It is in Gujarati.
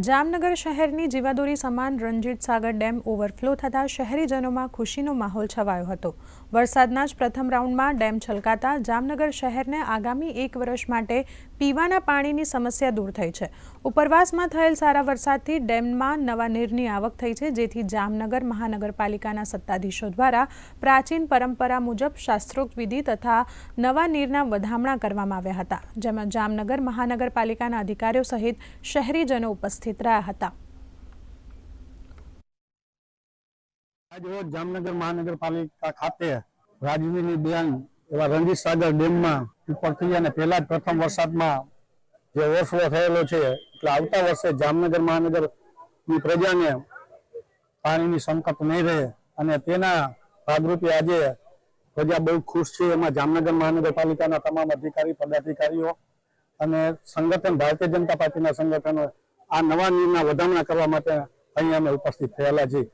જામનગર શહેરની જીવાદોરી સમાન રણજીત સાગર ડેમ ઓવરફ્લો થતાં શહેરીજનોમાં ખુશીનો માહોલ છવાયો હતો। વરસાદના જ પ્રથમ રાઉન્ડમાં ડેમ છલકાતા જામનગર શહેરને આગામી 1 વર્ષ માટે પીવાના પાણીની સમસ્યા દૂર થઈ છે। ઉપરવાસમાં થયેલ સારા વરસાદથી ડેમમાં નવા નીરની આવક થઈ છે, જેથી જામનગર મહાનગરપાલિકાના સત્તાધીશો દ્વારા પ્રાચીન પરંપરા મુજબ શાસ્ત્રોક્ત વિધિ તથા નવા નીરના વધામણા કરવામાં આવ્યા હતા, જેમાં જામનગર મહાનગરપાલિકાના અધિકારીઓ સહિત શહેરીજનો ઉપસ્થિત રહ્યા હતા। आज रोज जामनगर महानगरपालिका खाते राजवीनीबेन एवा रणजीत सागर डेम में ઉપર થઈ અને પહેલા જ પ્રથમ વરસાદમાં જે ઓવરફ્લો થયેલો છે એટલે આવતા વર્ષે જામનગર મહાનગરની પ્રજાને પાણીની સંકટ નહીં રહે અને તેના ભાગરૂપે આજે પ્રજા બહુ ખુશ છે। એમાં જામનગર મહાનગરપાલિકાના તમામ અધિકારી પદાધિકારીઓ અને સંગઠન ભારતીય જનતા પાર્ટીના સંગઠનો આ નવા નીરના વધામણા કરવા માટે અહીં અમે ઉપસ્થિત થયેલા છીએ।